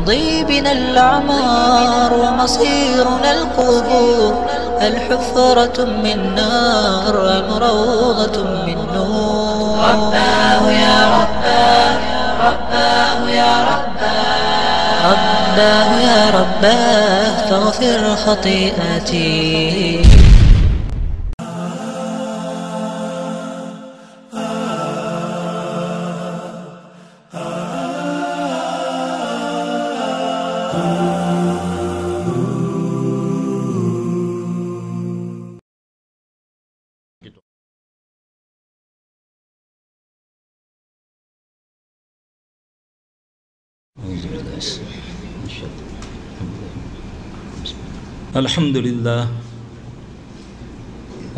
تمضي بنا الأعمار ومصيرنا القبور، الحفرة من نار أم روضة من نور. رباه يا رباه، رباه يا رباه، رباه يا رباه فاغفر خطيئتي.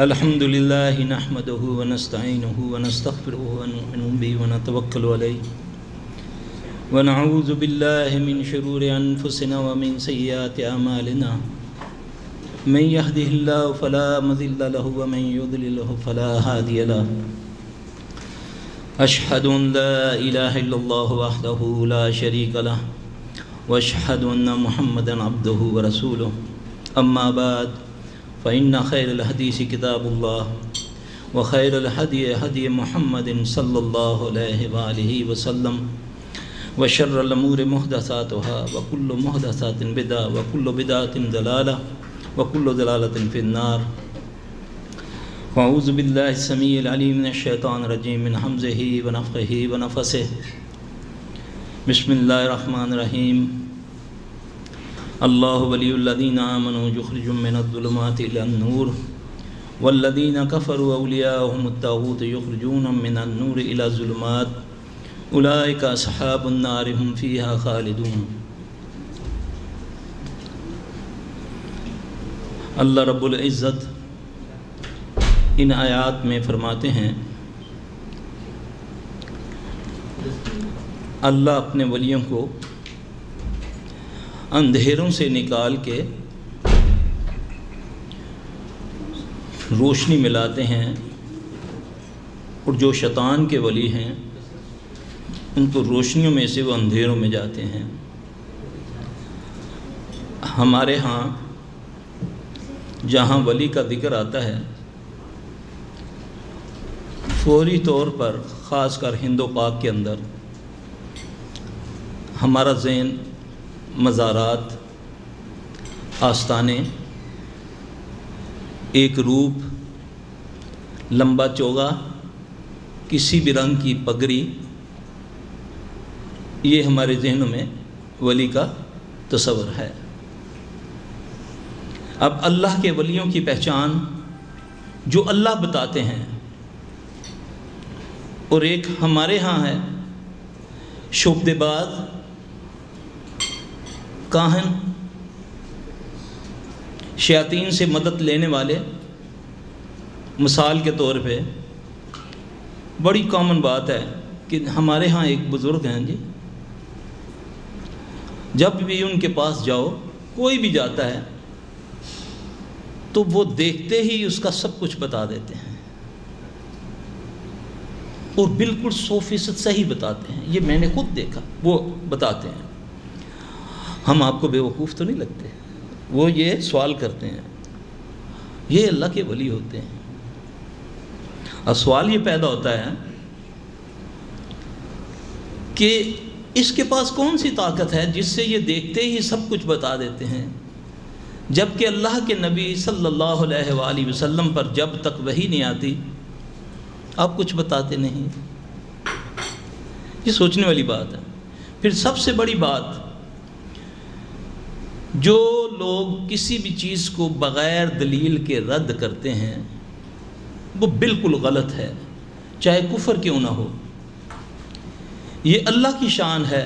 الحمد لله نحمده ونستعينه ونستغفره ونؤمن به ونتوكل عليه ونعوذ بالله من شرور أنفسنا ومن سيئات أعمالنا، من يهده الله فلا مضل له ومن يضلل فلا هادي له. أشهد أن لا إله إلا الله وحده لا شريك له وأشهد أن محمدا عبده ورسوله. أما بعد فإن خير الحديث كتاب الله وخير الهدي هدي محمد صلى الله عليه وآله وسلم وشر الأمور محدثاتها وكل محدثات بدعة وكل بدعة ضلالة وكل ضلالة في النار. وأعوذ بالله السميع العليم من الشيطان الرجيم من همزه ونفخه ونفثه. بسم الله الرحمن الرحيم. اللہ ولی الذین آمنوا یخرجهم من الظلمات إلى النور والذین کفروا اولیاءهم الطاغوت یخرجونهم من النور إلى الظلمات اولئک اصحاب النار هم فیہا خالدون. اللہ رب العزت ان آیات میں فرماتے ہیں اللہ اپنے ولیوں کو اندھیروں سے نکال کے روشنی ملاتے ہیں، اور جو شیطان کے ولی ہیں ان کو روشنیوں میں سے وہ اندھیروں میں جاتے ہیں. ہمارے ہاں جہاں ولی کا ذکر آتا ہے فوری طور پر، خاص کر ہند و پاک کے اندر، ہمارا ذہن مزارات، آستانے، ایک روپ، لمبا چوگا، کسی بھی رنگ کی پگڑی، یہ ہمارے ذہنوں میں ولی کا تصور ہے. اب اللہ کے ولیوں کی پہچان جو اللہ بتاتے ہیں، اور ایک ہمارے ہاں ہے شعبدے باز، کاہن، شیاطین سے مدد لینے والے. مثال کے طور پہ بڑی کامن بات ہے کہ ہمارے ہاں ایک بزرگ ہیں جی، جب بھی ان کے پاس جاؤ، کوئی بھی جاتا ہے تو وہ دیکھتے ہی اس کا سب کچھ بتا دیتے ہیں، اور بالکل 100% صحیح بتاتے ہیں. یہ میں نے خود دیکھا، وہ بتاتے ہیں. ہم آپ کو بیوقوف تو نہیں لگتے؟ وہ یہ سوال کرتے ہیں، یہ اللہ کے ولی ہوتے ہیں. اب سوال یہ پیدا ہوتا ہے کہ اس کے پاس کون سی طاقت ہے جس سے یہ دیکھتے ہی سب کچھ بتا دیتے ہیں، جبکہ اللہ کے نبی صلی اللہ علیہ وآلہ وسلم پر جب تک وحی نہیں آتی آپ کچھ بتاتے نہیں. یہ سوچنے والی بات ہے. پھر سب سے بڑی بات، جو لوگ کسی بھی چیز کو بغیر دلیل کے رد کرتے ہیں وہ بالکل غلط ہے، چاہے کفر کیوں نہ ہو. یہ اللہ کی شان ہے،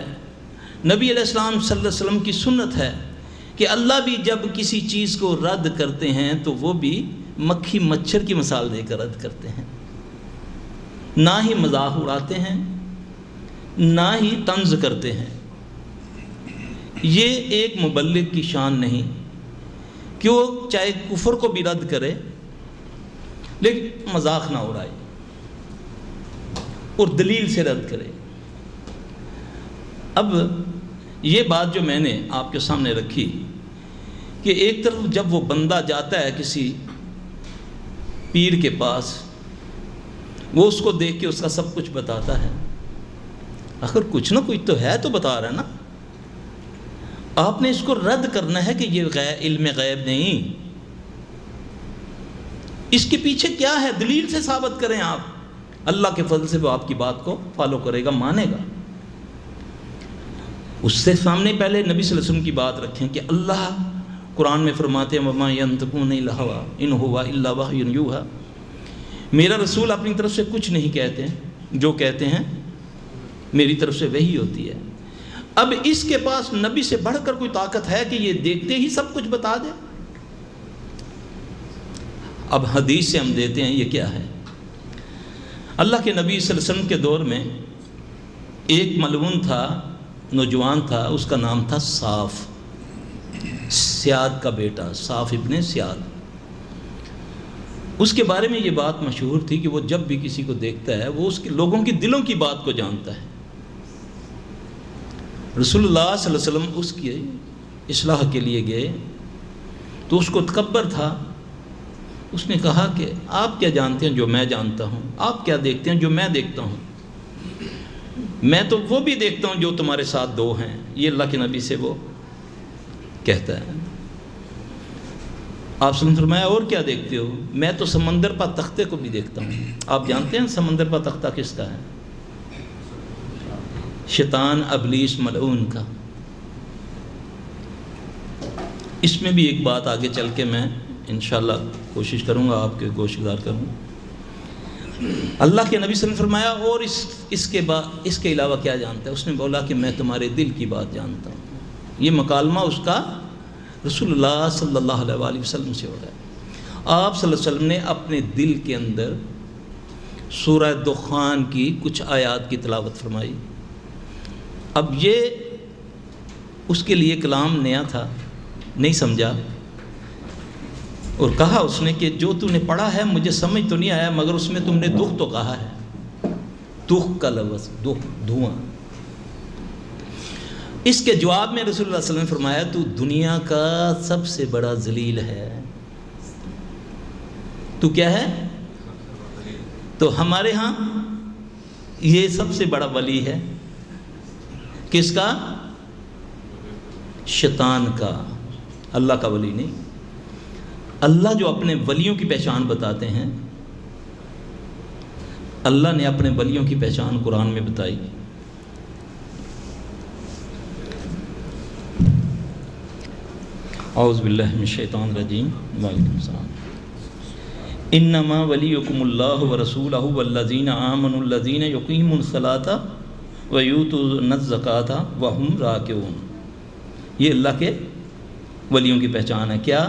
نبی علیہ السلام صلی اللہ علیہ وسلم کی سنت ہے کہ اللہ بھی جب کسی چیز کو رد کرتے ہیں تو وہ بھی مکھی مچھر کی مثال دے کر رد کرتے ہیں. نہ ہی مذاق اڑاتے ہیں، نہ ہی طنز کرتے ہیں. یہ ایک مبلغ کی شان نہیں کہ وہ چاہے کفر کو بھی رد کرے لیکن مذاق نہ اڑائے اور دلیل سے رد کرے. اب یہ بات جو میں نے آپ کے سامنے رکھی کہ ایک طرف جب وہ بندہ جاتا ہے کسی پیر کے پاس، وہ اس کو دیکھ کے اس کا سب کچھ بتاتا ہے، آخر کچھ نہ کچھ تو ہے، تو بتا رہا ہے نا. آپ نے اس کو رد کرنا ہے کہ یہ علم غیب نہیں، اس کے پیچھے کیا ہے، دلیل سے ثابت کریں آپ. اللہ کے فضل سے وہ آپ کی بات کو فالو کرے گا، مانے گا. اس سے سامنے پہلے نبی صلی اللہ علیہ وسلم کی بات رکھیں کہ اللہ قرآن میں فرماتے ہیں وَمَا يَنْطِقُ عَنِ الْهَوَىٰ إِنْ هُوَ إِلَّا وَحْيٌ يُوحَىٰ، میرا رسول اپنی طرف سے کچھ نہیں کہتے ہیں، جو کہتے ہیں میری طرف سے وہی ہوتی ہے. اب اس کے پاس نبی سے بڑھ کر کوئی طاقت ہے کہ یہ دیکھتے ہی سب کچھ بتا دے؟ اب حدیث سے ہم دیتے ہیں یہ کیا ہے. اللہ کے نبی صلی اللہ علیہ وسلم کے دور میں ایک ملعون تھا، نوجوان تھا، اس کا نام تھا صاف، سیاد کا بیٹا، صاف ابن سیاد. اس کے بارے میں یہ بات مشہور تھی کہ وہ جب بھی کسی کو دیکھتا ہے وہ اس کے لوگوں کی دلوں کی بات کو جانتا ہے. رسول اللہ صلی اللہ علیہ وسلم اس کی اصلاح کے لیے گئے تو اس کو تکبر تھا. اس نے کہا کہ آپ کیا جانتے ہیں جو میں جانتا ہوں، آپ کیا دیکھتے ہیں جو میں دیکھتا ہوں، میں تو وہ بھی دیکھتا ہوں جو تمہارے ساتھ دو ہیں. یہ اللہ کے نبی سے وہ کہتا ہے. آپ نے فرمایا اور کیا دیکھتے ہو؟ میں تو سمندر پر تختے کو بھی دیکھتا ہوں. آپ جانتے ہیں سمندر پر تختہ کس کا ہے؟ شیطان ابلیس ملعون کا. اس میں بھی ایک بات آگے چل کے میں انشاءاللہ کوشش کروں گا، آپ کے گوش گزار کروں. اللہ کے نبی صلی اللہ علیہ وسلم نے فرمایا اور اس کے علاوہ کیا جانتا ہے؟ اس نے بولا کہ میں تمہارے دل کی بات جانتا ہوں. یہ مکالمہ اس کا رسول اللہ صلی اللہ علیہ وآلہ وسلم سے ہو رہا ہے. آپ صلی اللہ علیہ وسلم نے اپنے دل کے اندر سورہ دخان کی کچھ آیات کی تلاوت فرمائی. اب یہ اس کے لیے کلام نیا تھا، نہیں سمجھا، اور کہا اس نے کہ جو تو نے پڑھا ہے مجھے سمجھ تو نہیں آیا، مگر اس میں تم نے دکھ تو کہا ہے. دکھ کا لفظ، دکھ، دھواں. اس کے جواب میں رسول اللہ صلی اللہ علیہ وسلم نے فرمایا تو دنیا کا سب سے بڑا ذلیل ہے. تو کیا ہے؟ تو ہمارے ہاں یہ سب سے بڑا ولی ہے. کس کا؟ شیطان کا، اللہ کا ولی نہیں. اللہ جو اپنے ولیوں کی پہچان بتاتے ہیں، اللہ نے اپنے ولیوں کی پہچان قرآن میں بتائی. اعوذ باللہ من الشیطان الرجیم. وعلیکم السلام. انما ولیکم اللہ ورسولہ والذین آمنوا الذین یقیمون الصلاۃ ویؤتون الزکاۃ وہم راکعون. یہ اللہ کے ولیوں کی پہچان ہے. کیا؟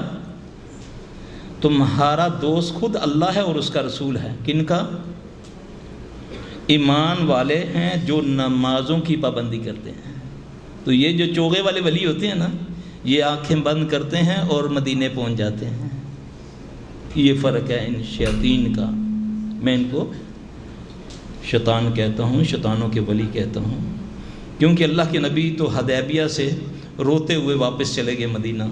تمہارا دوست خود اللہ ہے اور اس کا رسول ہے. کن کا؟ ایمان والے ہیں جو نمازوں کی پابندی کرتے ہیں. تو یہ جو چوغے والے ولی ہوتے ہیں نا، یہ آنکھیں بند کرتے ہیں اور مدینے پہنچ جاتے ہیں. یہ فرق ہے ان شیاطین کا. میں ان کو شیطان کہتا ہوں، شیطانوں کے ولی کہتا ہوں، کیونکہ اللہ کے نبی تو حدیبیہ سے روتے ہوئے واپس چلے گئے مدینہ،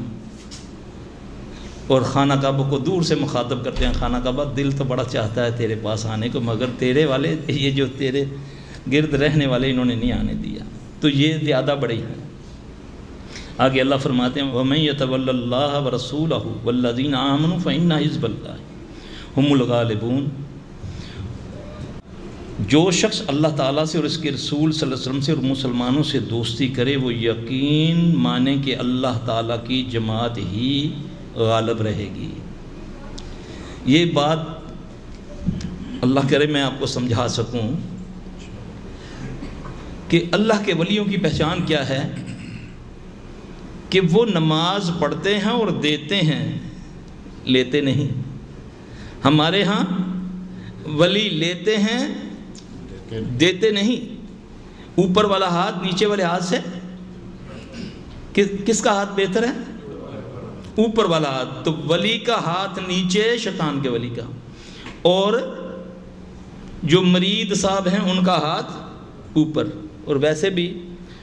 اور خانہ کعبہ کو دور سے مخاطب کرتے ہیں. خانہ کعبہ دل تو بڑا چاہتا ہے تیرے پاس آنے کو، مگر تیرے والے، یہ جو تیرے گرد رہنے والے، انہوں نے نہیں آنے دیا. تو یہ زیادہ بڑی ہے. آگے اللہ فرماتے ہیں وَمَن يَتَوَلَّ اللَّهَ وَرَسُولَهُ وَالَّذِينَ آمَنُوا فَإِنَّ حِزْبَ اللَّهِ هُمُ الْغَالِبُونَ. جو شخص اللہ تعالیٰ سے اور اس کے رسول صلی اللہ علیہ وسلم سے اور مسلمانوں سے دوستی کرے، وہ یقین مانے کہ اللہ تعالیٰ کی جماعت ہی غالب رہے گی. یہ بات اللہ کرے میں آپ کو سمجھا سکوں کہ اللہ کے ولیوں کی پہچان کیا ہے، کہ وہ نماز پڑھتے ہیں اور دیتے ہیں، لیتے نہیں. ہمارے ہاں ولی لیتے ہیں، دیتے نہیں. اوپر والا ہاتھ نیچے والے ہاتھ سے کس کا ہاتھ بہتر ہے؟ اوپر والا ہاتھ. تو ولی کا ہاتھ نیچے، شیطان کے ولی کا. اور جو مرید صاحب ہیں ان کا ہاتھ اوپر. اور ویسے بھی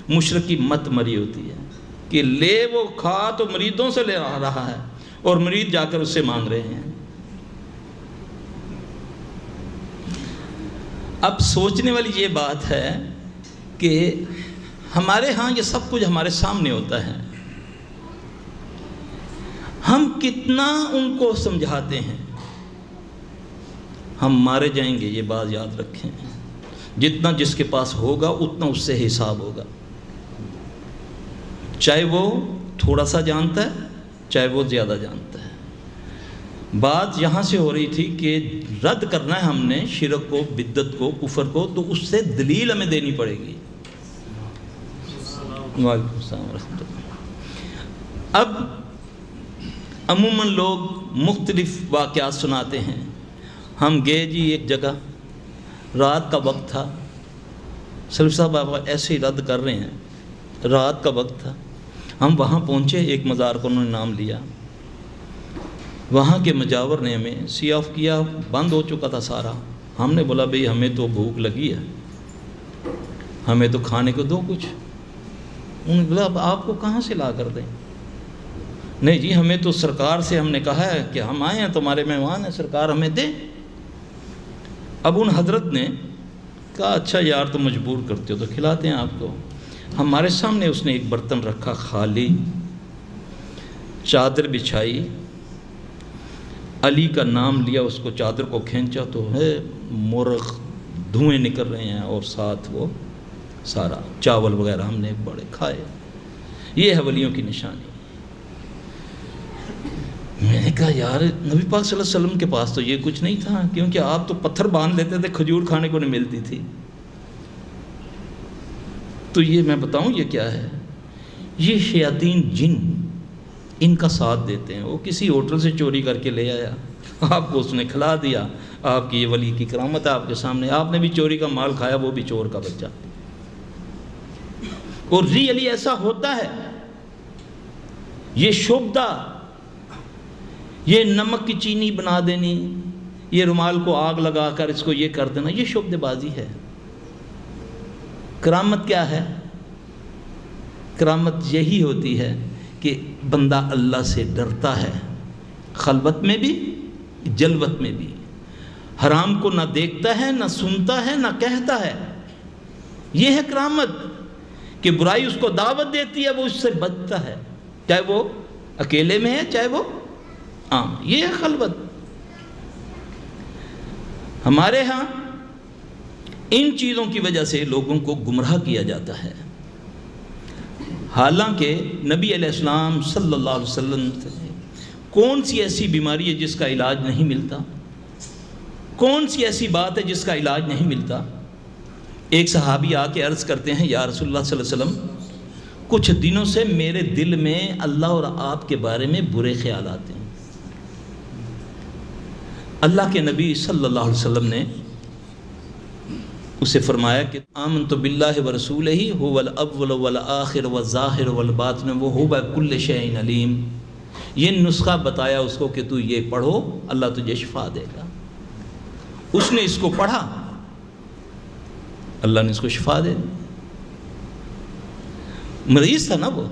مشرک کی مت مری ہوتی ہے کہ لے وہ کھا تو مریدوں سے لے رہا ہے اور مرید جا کر اس سے مانگ رہے ہیں۔ اب سوچنے والی یہ بات ہے کہ ہمارے ہاں یہ سب کچھ ہمارے سامنے ہوتا ہے، ہم کتنا ان کو سمجھاتے ہیں، ہم مارے جائیں گے، یہ بات یاد رکھیں۔ جتنا جس کے پاس ہوگا اتنا اس سے حساب ہوگا، چاہے وہ تھوڑا سا جانتا ہے چاہے وہ زیادہ جانتا ہے۔ بات یہاں سے ہو رہی تھی کہ رد کرنا ہے ہم نے شرک کو، بدعت کو، کفر کو، تو اس سے دلیل ہمیں دینی پڑے گی۔ وعلیکم السلام ورحمۃ اللہ۔ اب عموماً لوگ مختلف واقعات سناتے ہیں۔ ہم گئے جی ایک جگہ، رات کا وقت تھا، سلف صاحب بابا ایسے ہی رد کر رہے ہیں، رات کا وقت تھا، ہم وہاں پہنچے، ایک مزار کو انہوں نے نام لیا، وہاں کے مجاور نے ہمیں سی آف کیا، بند ہو چکا تھا سارا۔ ہم نے بولا بھئی ہمیں تو بھوک لگی ہے، ہمیں تو کھانے کو دو کچھ۔ انہوں نے بولا اب آپ کو کہاں سے لا کر دیں؟ نہیں جی ہمیں تو سرکار سے ہم نے کہا ہے کہ ہم آئے ہیں تمہارے مہمان ہیں، سرکار ہمیں دیں۔ اب ان حضرت نے کہا اچھا یار تم مجبور کرتے ہو تو کھلاتے ہیں آپ کو۔ ہمارے سامنے اس نے ایک برتن رکھا خالی، چادر بچھائی، علی کا نام لیا، اس کو چادر کو کھینچا تو ہے مرغ دھوئیں نکل رہے ہیں، اور ساتھ وہ سارا چاول وغیرہ ہم نے بڑے کھائے۔ یہ ہے ولیوں کی نشانی۔ میں نے کہا یار نبی پاک صلی اللہ علیہ وسلم کے پاس تو یہ کچھ نہیں تھا، کیونکہ آپ تو پتھر باندھ لیتے تھے، کھجور کھانے کو نہیں ملتی تھی۔ تو یہ میں بتاؤں یہ کیا ہے؟ یہ شیاطین جن ان کا ساتھ دیتے ہیں۔ وہ کسی ہوٹل سے چوری کر کے لے آیا، آپ کو اس نے کھلا دیا، آپ کی یہ ولی کی کرامت ہے آپ کے سامنے، آپ نے بھی چوری کا مال کھایا، وہ بھی چور کا بچہ۔ اور ریئلی ایسا ہوتا ہے۔ یہ شبدہ، یہ نمک کی چینی بنا دینی، یہ رومال کو آگ لگا کر اس کو یہ کر دینا، یہ شبدہ بازی ہے۔ کرامت کیا ہے؟ کرامت یہی ہوتی ہے کہ بندہ اللہ سے ڈرتا ہے، خلوت میں بھی جلوت میں بھی، حرام کو نہ دیکھتا ہے نہ سنتا ہے نہ کہتا ہے۔ یہ ہے کرامت کہ برائی اس کو دعوت دیتی ہے، وہ اس سے بچتا ہے، چاہے وہ اکیلے میں ہے چاہے وہ عام۔ یہ ہے خلوت۔ ہمارے ہاں ان چیزوں کی وجہ سے لوگوں کو گمراہ کیا جاتا ہے، حالانکہ نبی علیہ السلام صلی اللہ علیہ وسلم کون سی ایسی بیماری ہے جس کا علاج نہیں ملتا؟ کون سی ایسی بات ہے جس کا علاج نہیں ملتا؟ ایک صحابی آ کے عرض کرتے ہیں یا رسول اللہ صلی اللہ علیہ وسلم کچھ دنوں سے میرے دل میں اللہ اور آپ کے بارے میں برے خیال آتے ہیں۔ اللہ کے نبی صلی اللہ علیہ وسلم نے اسے فرمایا کہ آمنت باللہ ورسولہ هو الاول والآخر والظاہر والباطن وہو بکل شیء علیم۔ یہ نسخہ بتایا اس کو کہ تو یہ پڑھو اللہ تجھے شفا دے گا۔ اس نے اس کو پڑھا، اللہ نے اس کو شفا دے دی۔ مریض تھا نا وہ،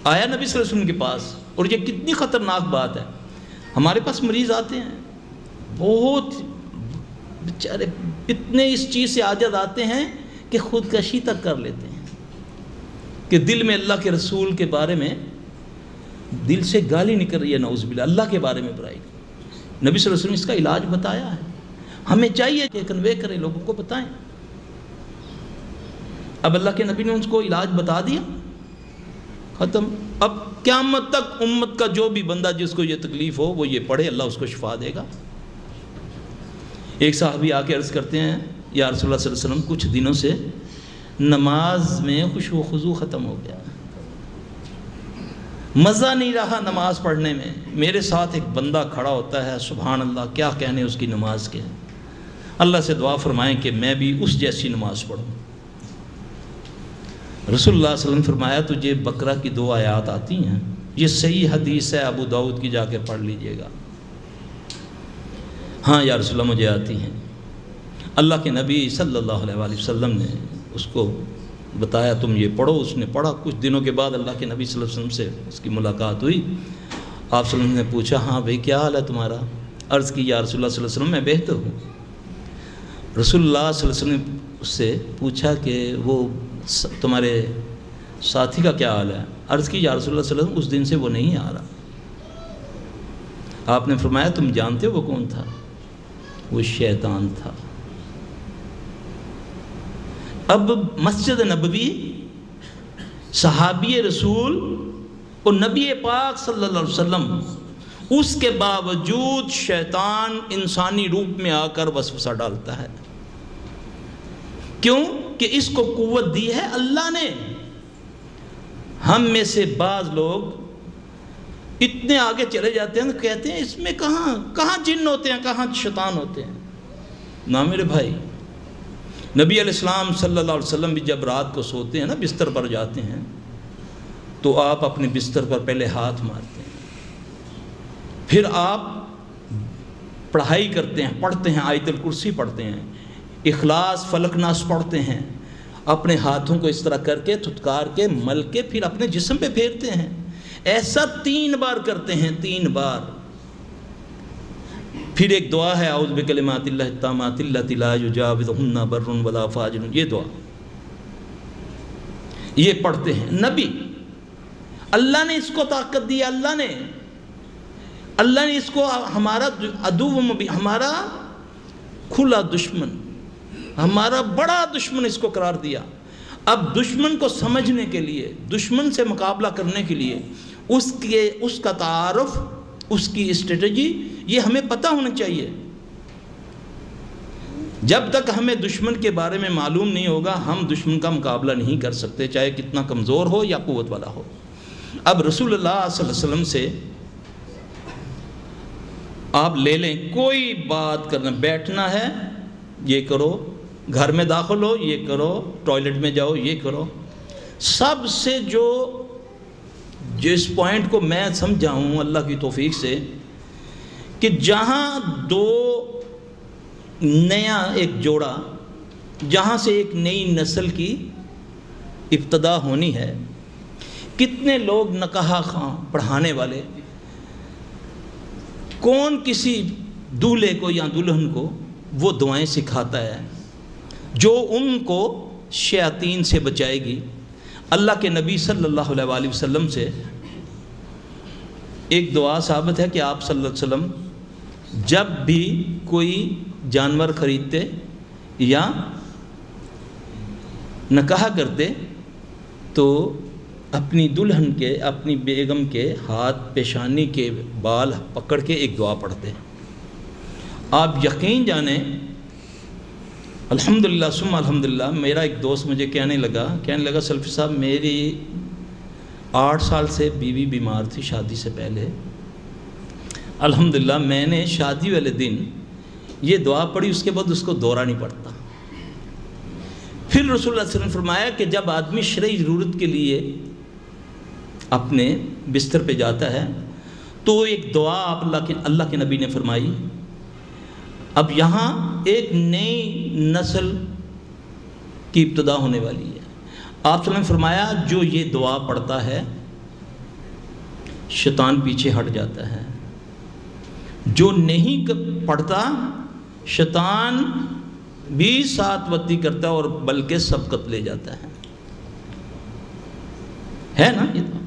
آیا نبی صلی اللہ علیہ وسلم کے پاس، اور یہ کتنی خطرناک بات ہے۔ ہمارے پاس مریض آتے ہیں بہت بیچارے اتنے اس چیز سے عاجز آتے ہیں کہ خودکشی تک کر لیتے ہیں، کہ دل میں اللہ کے رسول کے بارے میں دل سے گالی نکل رہی ہے، نعوذ باللہ، اللہ کے بارے میں برائی۔ نبی صلی اللہ علیہ وسلم نے اس کا علاج بتایا ہے، ہمیں چاہیے کہ کنوے کریں، لوگوں کو بتائیں۔ اب اللہ کے نبی نے اس کو علاج بتا دیا، ختم۔ اب قیامت تک امت کا جو بھی بندہ جس کو یہ تکلیف ہو وہ یہ پڑھے، اللہ اس کو شفا دے گا۔ ایک صحابی آ کے عرض کرتے ہیں یا رسول اللہ صلی اللہ علیہ وسلم کچھ دنوں سے نماز میں خشوع و خضوع ختم ہو گیا، مزہ نہیں رہا نماز پڑھنے میں۔ میرے ساتھ ایک بندہ کھڑا ہوتا ہے، سبحان اللہ کیا کہنے اس کی نماز کے، اللہ سے دعا فرمائیں کہ میں بھی اس جیسی نماز پڑھوں۔ رسول اللہ صلی اللہ علیہ وسلم فرمایا تجھے بقرہ کی 2 آیات آتی ہیں، یہ صحیح حدیث ہے، ابو داؤد کی جا کے پڑھ لیجئے گا۔ ہاں یا رسول اللہ مجھے آتی ہیں۔ اللہ کے نبی صلی اللہ علیہ وسلم نے اس کو بتایا تم یہ پڑھو، اس نے پڑھا۔ کچھ دنوں کے بعد اللہ کے نبی صلی اللہ علیہ وسلم سے اس کی ملاقات ہوئی۔ آپ صلی اللہ علیہ وسلم نے پوچھا ہاں بھائی کیا حال ہے تمہارا؟ عرض کی یا رسول اللہ صلی اللہ علیہ وسلم میں بہتر ہوں۔ رسول اللہ صلی اللہ علیہ وسلم نے اس سے پوچھا کہ وہ تمہارے ساتھی کا کیا حال ہے؟ عرض کی یا رسول اللہ صلی اللہ علیہ وسلم اس دن سے وہ نہیں آ رہا۔ آپ نے فرمایا تم جانتے ہو وہ کون تھا؟ وہ شیطان تھا۔ اب مسجد نبوی، صحابی رسول اور نبی پاک صلی اللہ علیہ وسلم، اس کے باوجود شیطان انسانی روپ میں آ کر وسوسہ ڈالتا ہے۔ کیوں کہ اس کو قوت دی ہے اللہ نے۔ ہم میں سے بعض لوگ اتنے آگے چلے جاتے ہیں تو کہتے ہیں اس میں کہاں جن ہوتے ہیں، کہاں شیطان ہوتے ہیں۔ نہ میرے بھائی، نبی علیہ السلام صلی اللہ علیہ وسلم بھی جب رات کو سوتے ہیں نا، بستر پر جاتے ہیں تو آپ اپنے بستر پر پہلے ہاتھ مارتے ہیں، پھر آپ پڑھائی کرتے ہیں، پڑھتے ہیں، آیت الکرسی پڑھتے ہیں، اخلاص فلق ناس پڑھتے ہیں، اپنے ہاتھوں کو اس طرح کر کے تھتکار کے مل کے پھر اپنے جسم پہ پھیرتے ہیں۔ ایسا 3 بار کرتے ہیں، 3 بار۔ پھر ایک دعا ہے اعوذ بکلمات اللہ التامات اللتی لا یجاوزہن بر ولا فاجر، یہ دعا یہ پڑھتے ہیں۔ نبی، اللہ نے اس کو طاقت دی، اللہ نے اس کو ہمارا عدو مبین، ہمارا کھلا دشمن، ہمارا بڑا دشمن اس کو قرار دیا۔ اب دشمن کو سمجھنے کے لیے، دشمن سے مقابلہ کرنے کے لیے اس کا تعارف، اس کی اسٹریٹجی یہ ہمیں پتہ ہونا چاہیے۔ جب تک ہمیں دشمن کے بارے میں معلوم نہیں ہوگا ہم دشمن کا مقابلہ نہیں کر سکتے، چاہے کتنا کمزور ہو یا قوت والا ہو۔ اب رسول اللہ صلی اللہ علیہ وسلم سے آپ لے لیں، کوئی بات کرنا، بیٹھنا ہے یہ کرو، گھر میں داخل ہو یہ کرو، ٹوائلٹ میں جاؤ یہ کرو۔ سب سے جس پوائنٹ کو میں سمجھا ہوں اللہ کی توفیق سے، کہ جہاں نیا ایک جوڑا، جہاں سے ایک نئی نسل کی ابتدا ہونی ہے، کتنے لوگ نکاح خواں پڑھانے والے، کون کسی دولہے کو یا دلہن کو وہ دعائیں سکھاتا ہے جو ان کو شیاطین سے بچائے گی۔ اللہ کے نبی صلی اللہ علیہ وسلم سے ایک دعا ثابت ہے کہ آپ صلی اللہ علیہ وسلم جب بھی کوئی جانور خریدتے یا نکاح کرتے تو اپنی دلہن کے، اپنی بیگم کے ہاتھ پیشانی کے بال پکڑ کے ایک دعا پڑھتے۔ آپ یقین جانیں، الحمدللہ ثم الحمدللہ، میرا ایک دوست مجھے کہنے لگا سلفی صاحب میری 8 سال سے بیوی بیمار تھی شادی سے پہلے، الحمدللہ میں نے شادی والے دن یہ دعا پڑھی، اس کے بعد اس کو دورہ نہیں پڑتا۔ پھر رسول اللہ صلی اللہ علیہ وسلم نے فرمایا کہ جب آدمی شرعی ضرورت کے لیے اپنے بستر پہ جاتا ہے تو ایک دعا اللہ کے نبی نے فرمائی۔ اب یہاں ایک نئی نسل کی ابتدا ہونے والی ہے۔ آپ صلی اللہ علیہ وسلم نے فرمایا جو یہ دعا پڑھتا ہے شیطان پیچھے ہٹ جاتا ہے، جو نہیں پڑھتا شیطان بھی ساتھ وتی کرتا ہے اور بلکہ سبقت لے جاتا ہے نا یہ دعا۔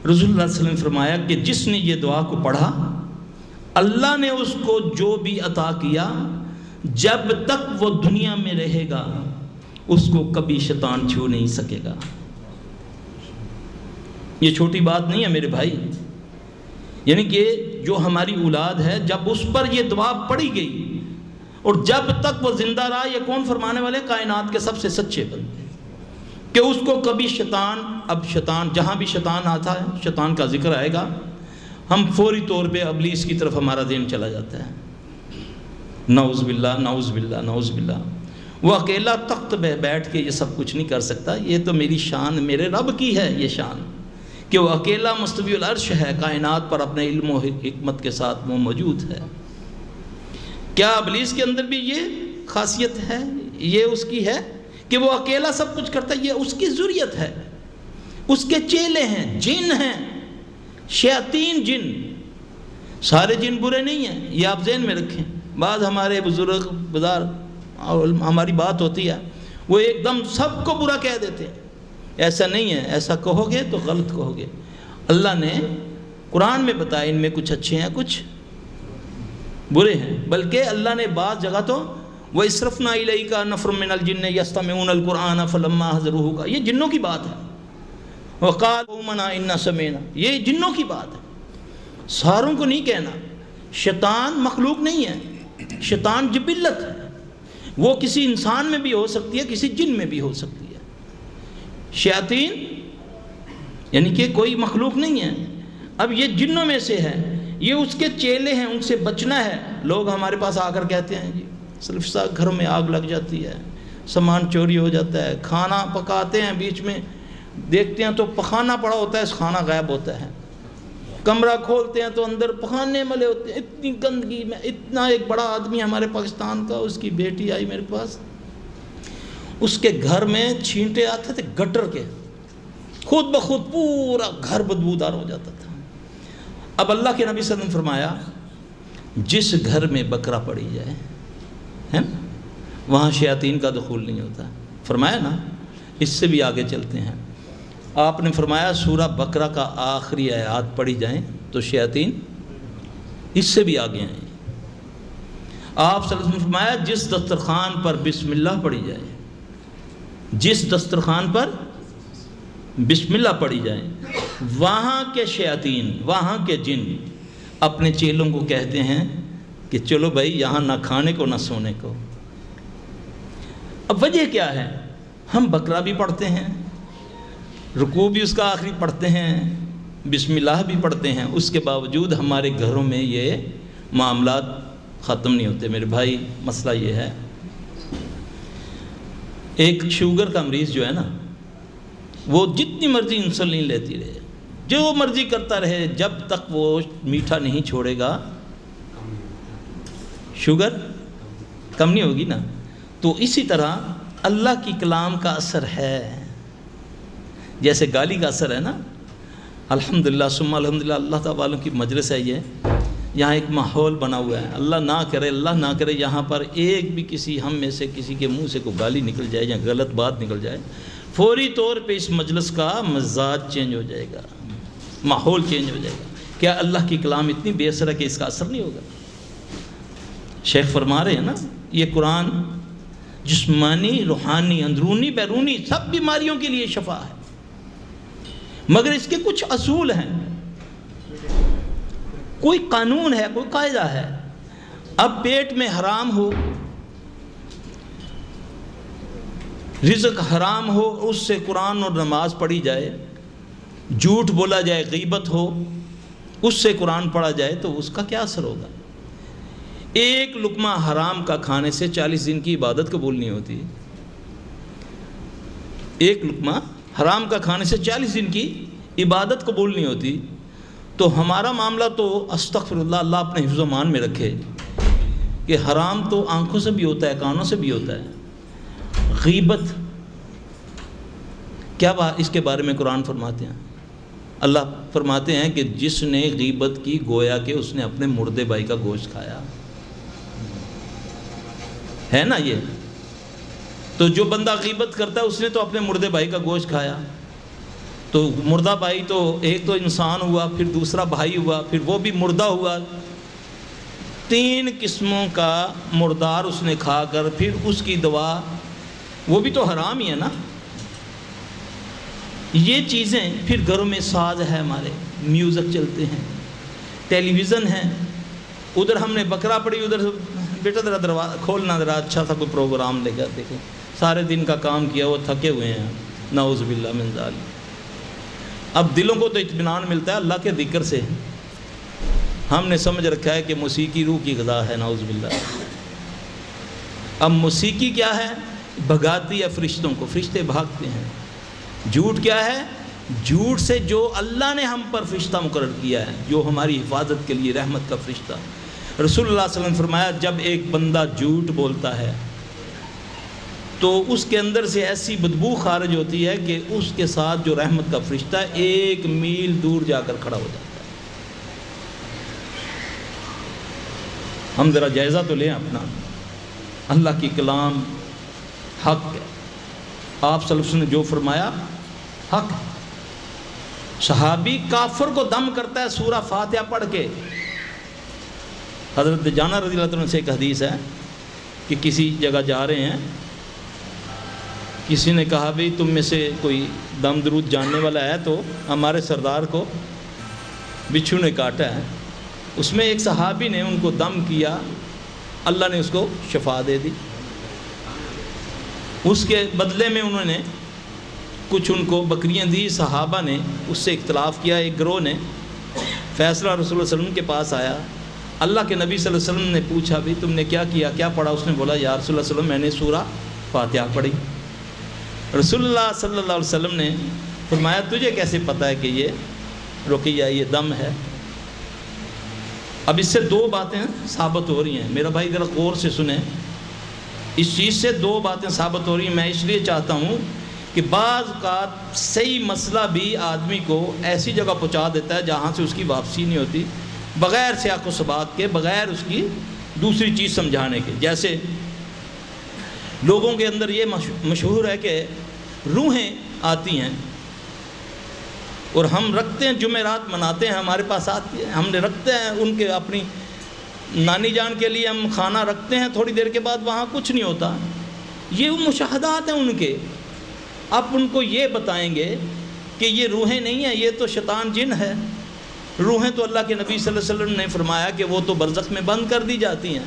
رسول اللہ صلی اللہ علیہ وسلم نے فرمایا کہ جس نے یہ دعا کو پڑھا اللہ نے اس کو جو بھی عطا کیا، جب تک وہ دنیا میں رہے گا اس کو کبھی شیطان چھو نہیں سکے گا۔ یہ چھوٹی بات نہیں ہے میرے بھائی، یعنی کہ جو ہماری اولاد ہے جب اس پر یہ دعا پڑھی گئی اور جب تک وہ زندہ رہا، یہ کون فرمانے والے؟ کائنات کے سب سے سچے بندے، کہ اس کو کبھی شیطان جہاں بھی شیطان آتا ہے، شیطان کا ذکر آئے گا، ہم فوری طور پہ ابلیس کی طرف ہمارا ذہن چلا جاتا ہے۔ نعوذ باللہ نعوذ باللہ نعوذ باللہ۔ وہ اکیلا تخت پہ بیٹھ کے یہ سب کچھ نہیں کر سکتا، یہ تو میری شان، میرے رب کی ہے یہ شان، کہ وہ اکیلا مستوی العرش ہے، کائنات پر اپنے علم و حکمت کے ساتھ وہ موجود ہے۔ کیا ابلیس کے اندر بھی یہ خاصیت ہے، یہ اس کی ہے کہ وہ اکیلا سب کچھ کرتا ہے، یہ اس کی ذریت ہے، اس کے چیلے ہیں، جن ہیں، شیاطین جن۔ سارے جن برے نہیں ہیں، یہ آپ ذہن میں رکھیں۔ بعض ہمارے بزرگ بزار ہماری بات ہوتی ہے، وہ ایک دم سب کو برا کہہ دیتے ہیں، ایسا نہیں ہے، ایسا کہو گے تو غلط کہو گے۔ اللہ نے قرآن میں بتایا ان میں کچھ اچھے ہیں کچھ برے ہیں، بلکہ اللہ نے بعض جگہ تو وَإِسْرَفْنَا إِلَيْكَ نَفْرٌ مِّنَ الْجِنِّ يَسْتَمِعُونَ الْقُرْآنَ فَلَمَّا حَضَرُوهُ کا، یہ جنوں کی بات ہے۔ وَقَالُوا آمَنَّا إِنَّا سَمِعْنَا، یہ جنوں کی بات ہے، ساروں کو نہیں کہنا۔ شیطان مخلوق نہیں ہے، شیطان جبلت ہے، وہ کسی انسان میں بھی ہو سکتی ہے، کسی جن میں بھی ہو سکتی ہے۔ شیاطین یعنی کہ کوئی مخلوق نہیں ہے۔ اب یہ جنوں میں سے ہے، یہ اس کے چیلے ہیں، ان سے بچنا ہے۔ لوگ ہمارے پاس آ کر کہتے ہیں جی صرف سا گھر میں آگ لگ جاتی ہے، سامان چوری ہو جاتا ہے، کھانا پکاتے ہیں بیچ میں دیکھتے ہیں تو پخانا پڑا ہوتا ہے، کھانا غائب ہوتا ہے، کمرہ کھولتے ہیں تو اندر پخانے ملے ہوتے ہیں، اتنی گندگی میں۔ اتنا ایک بڑا آدمی ہمارے پاکستان کا، اس کی بیٹی آئی میرے پاس، اس کے گھر میں چھینٹے آتے تھے گٹر کے، خود بخود پورا گھر بدبودار ہو جاتا تھا۔ اب اللہ کے نبی صلی اللہ علیہ وسلم فرمایا جس گھر میں بکرا پڑی جائے ہے وہاں شیاطین کا دخول نہیں ہوتا، فرمایا نا۔ اس سے بھی آگے چلتے ہیں، آپ نے فرمایا سورہ بقرہ کا آخری آیات پڑھی جائیں تو شیاطین اس سے بھی آگے آئیں۔ آپ صلی اللہ علیہ وسلم نے فرمایا جس دسترخوان پر بسم اللہ پڑھی جائے، جس دسترخوان پر بسم اللہ پڑھی جائے، وہاں کے شیاطین، وہاں کے جن اپنے چیلوں کو کہتے ہیں کہ چلو بھائی یہاں نہ کھانے کو نہ سونے کو۔ اب وجہ کیا ہے؟ ہم بقرہ بھی پڑھتے ہیں، رکوع بھی اس کا آخری پڑھتے ہیں، بسم اللہ بھی پڑھتے ہیں، اس کے باوجود ہمارے گھروں میں یہ معاملات ختم نہیں ہوتے۔ میرے بھائی مسئلہ یہ ہے، ایک شوگر کا مریض جو ہے نا، وہ جتنی مرضی انسولین لیتی رہے، جو مرضی کرتا رہے، جب تک وہ میٹھا نہیں چھوڑے گا شوگر کم نہیں ہوگی نا۔ تو اسی طرح اللہ کی کلام کا اثر ہے، جیسے گالی کا اثر ہے نا۔ الحمدللہ ثم الحمدللہ، اللہ تعالیٰ والوں کی مجلس ہے یہ، یہاں ایک ماحول بنا ہوا ہے۔ اللہ نہ کرے یہاں پر ایک بھی کسی ہم میں سے کسی کے منہ سے کوئی گالی نکل جائے یا غلط بات نکل جائے، فوری طور پہ اس مجلس کا مزاج چینج ہو جائے گا، ماحول چینج ہو جائے گا۔ کیا اللہ کی کلام اتنی بے اثر ہے کہ اس کا اثر نہیں ہوگا؟ شیخ فرما رہے ہیں نا، یہ قرآن جسمانی، روحانی، اندرونی، بیرونی سب بیماریوں کے لیے شفا ہے، مگر اس کے کچھ اصول ہیں، کوئی قانون ہے، کوئی قاعدہ ہے۔ اب پیٹ میں حرام ہو، رزق حرام ہو، اس سے قرآن اور نماز پڑھی جائے، جھوٹ بولا جائے، غیبت ہو، اس سے قرآن پڑھا جائے، تو اس کا کیا اثر ہوگا؟ ایک لقمہ حرام کا کھانے سے 40 دن کی عبادت قبول نہیں ہوتی۔ ایک لقمہ حرام کا کھانے سے 40 دن کی عبادت قبول نہیں ہوتی۔ تو ہمارا معاملہ تو استغفر اللہ، اللہ اپنے حفظ و امان میں رکھے، کہ حرام تو آنکھوں سے بھی ہوتا ہے، کانوں سے بھی ہوتا ہے۔ غیبت کیا بات، اس کے بارے میں قرآن فرماتے ہیں، اللہ فرماتے ہیں کہ جس نے غیبت کی گویا کہ اس نے اپنے مردے بھائی کا گوشت کھایا ہے نا۔ یہ تو جو بندہ غیبت کرتا ہے اس نے تو اپنے مردے بھائی کا گوشت کھایا۔ تو مردہ بھائی تو ایک تو انسان ہوا، پھر دوسرا بھائی ہوا، پھر وہ بھی مردہ ہوا، 3 قسموں کا مردار اس نے کھا کر پھر اس کی دوا، وہ بھی تو حرام ہی ہے نا۔ یہ چیزیں پھر گھروں میں ساز ہے، ہمارے میوزک چلتے ہیں، ٹیلی ویژن ہے، ادھر ہم نے بکرا پڑی، ادھر بیٹا ذرا دروازہ کھولنا، ذرا اچھا سا کوئی پروگرام لے کر دیکھیں، سارے دن کا کام کیا وہ تھکے ہوئے ہیں، نعوذ باللہ من ذالک۔ اب دلوں کو تو اطمینان ملتا ہے اللہ کے ذکر سے، ہم نے سمجھ رکھا ہے کہ موسیقی روح کی غذا ہے، نعوذ باللہ۔ اب موسیقی کیا ہے؟ بھگاتی ہے فرشتوں کو، فرشتے بھاگتے ہیں۔ جھوٹ کیا ہے؟ جھوٹ سے جو اللہ نے ہم پر فرشتہ مقرر کیا ہے، جو ہماری حفاظت کے لیے رحمت کا فرشتہ، رسول اللہ صلی اللہ علیہ وسلم نے فرمایا جب ایک بندہ جھوٹ بولتا ہے تو اس کے اندر سے ایسی بدبو خارج ہوتی ہے کہ اس کے ساتھ جو رحمت کا فرشتہ 1 میل دور جا کر کھڑا ہو جاتا ہے۔ ہم ذرا جائزہ تو لیں اپنا، اللہ کی کلام حق ہے، آپ صلی اللہ علیہ وسلم نے جو فرمایا حق ہے۔ صحابی کافر کو دم کرتا ہے سورہ فاتحہ پڑھ کے۔ حضرت جانا رضی اللہ عنہ سے ایک حدیث ہے کہ کسی جگہ جا رہے ہیں، کسی نے کہا بھی تم میں سے کوئی دم درود جاننے والا ہے، تو ہمارے سردار کو بچھو نے کاٹا ہے۔ اس میں ایک صحابی نے ان کو دم کیا، اللہ نے اس کو شفا دے دی۔ اس کے بدلے میں انہوں نے کچھ ان کو بکریاں دی، صحابہ نے اس سے اختلاف کیا، ایک گروہ نے فیصلہ رسول اللہ صلی اللہ علیہ وسلم کے پاس آیا، اللہ کے نبی صلی اللہ علیہ وسلم نے پوچھا بھی تم نے کیا کیا، کیا پڑھا؟ اس نے بولا یا رسول اللہ صلی اللہ علیہ وسلم میں نے سورہ فاتحہ پڑھی۔ رسول اللہ صلی اللہ علیہ وسلم نے فرمایا تجھے کیسے پتہ ہے کہ یہ رقیہ، یہ دم ہے؟ اب اس سے 2 باتیں ثابت ہو رہی ہیں، میرا بھائی ذرا غور سے سنیں، اس چیز سے 2 باتیں ثابت ہو رہی ہیں۔ میں اس لیے چاہتا ہوں کہ بعض اوقات صحیح مسئلہ بھی آدمی کو ایسی جگہ پہنچا دیتا ہے جہاں سے اس کی واپسی نہیں ہوتی، بغیر سیاق و سباق کے، بغیر اس کی دوسری چیز سمجھانے کے۔ جیسے لوگوں کے اندر یہ مشہور ہے کہ روحیں آتی ہیں اور ہم رکھتے ہیں، جمعرات مناتے ہیں، ہمارے پاس آتی ہیں، ہم نے رکھتے ہیں ان کے، اپنی نانی جان کے لیے ہم کھانا رکھتے ہیں، تھوڑی دیر کے بعد وہاں کچھ نہیں ہوتا۔ یہ مشاہدات ہیں ان کے، آپ ان کو یہ بتائیں گے کہ یہ روحیں نہیں ہیں، یہ تو شیطان جن ہے۔ روحیں تو اللہ کے نبی صلی اللہ علیہ وسلم نے فرمایا کہ وہ تو برزخ میں بند کر دی جاتی ہیں۔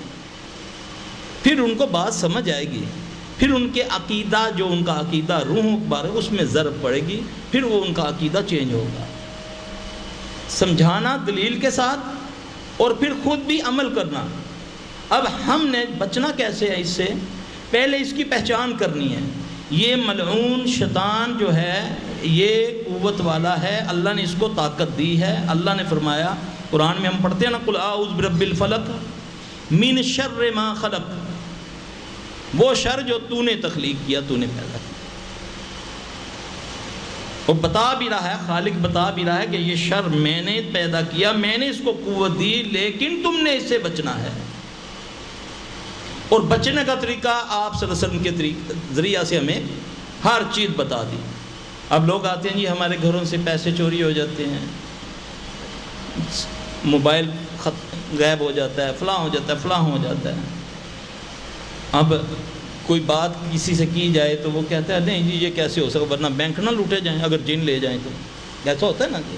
پھر ان کو بات سمجھ آئے گی، پھر ان کے عقیدہ، جو ان کا عقیدہ روحوں کے بارے اس میں ضرب پڑے گی، پھر وہ ان کا عقیدہ چینج ہوگا۔ سمجھانا دلیل کے ساتھ اور پھر خود بھی عمل کرنا۔ اب ہم نے بچنا کیسے ہے اس سے؟ پہلے اس کی پہچان کرنی ہے۔ یہ ملعون شیطان جو ہے یہ قوت والا ہے، اللہ نے اس کو طاقت دی ہے۔ اللہ نے فرمایا قرآن میں ہم پڑھتے ہیں نا قل اعوذ برب الفلق من شر ما خلق، وہ شر جو تو نے تخلیق کیا، تو نے پیدا کیا۔ وہ بتا بھی رہا ہے، خالق بتا بھی رہا ہے کہ یہ شر میں نے پیدا کیا، میں نے اس کو قوت دی، لیکن تم نے اس سے بچنا ہے۔ اور بچنے کا طریقہ آپ صلی اللہ علیہ وسلم کے ذریعہ سے ہمیں ہر چیز بتا دی۔ اب لوگ آتے ہیں جی ہمارے گھروں سے پیسے چوری ہو جاتے ہیں، موبائل غائب ہو جاتا ہے، فلاں ہو جاتا ہے، فلاں ہو جاتا ہے۔ اب کوئی بات کسی سے کی جائے تو وہ کہتا ہے نہیں جی یہ کیسے ہو سکتا، ورنہ بینک نہ لوٹے جائیں، اگر جن لے جائیں تو ایسا ہوتا ہے نا جی۔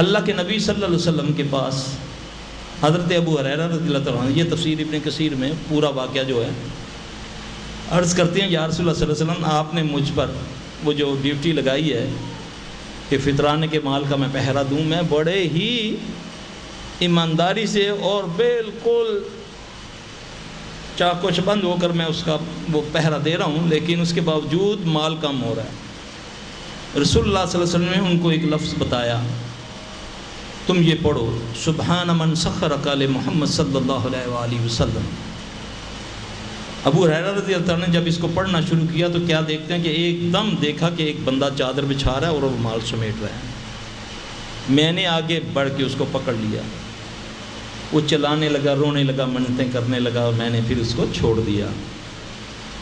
اللہ کے نبی صلی اللہ علیہ وسلم کے پاس حضرت ابو ہریرہ رضی اللہ تعالیٰ عنہ، یہ تفسیر ابن کثیر میں پورا واقعہ جو ہے، عرض کرتے ہیں یا رسول اللہ صلی اللہ علیہ وسلم آپ نے مجھ پر وہ جو ڈیوٹی لگائی ہے کہ فطرانے کے مال کا میں پہرا دوں، میں بڑے ہی ایمانداری سے اور بالکل چاق و چبند ہو کر میں اس کا وہ پہرا دے رہا ہوں، لیکن اس کے باوجود مال کم ہو رہا ہے۔ رسول اللہ صلی اللہ علیہ وسلم نے ان کو ایک لفظ بتایا، تم یہ پڑھو سبحان من سخرک لمحمد صلی اللہ علیہ وآلہ وسلم۔ ابو ہریرہ رضی اللہ عنہ نے جب اس کو پڑھنا شروع کیا تو کیا دیکھتے ہیں کہ ایک دم دیکھا کہ ایک بندہ چادر بچھا رہا ہے اور وہ مال سمیٹ رہا ہے۔ میں نے آگے بڑھ کے اس کو پکڑ لیا، وہ چلانے لگا، رونے لگا، منتیں کرنے لگا، اور میں نے پھر اس کو چھوڑ دیا۔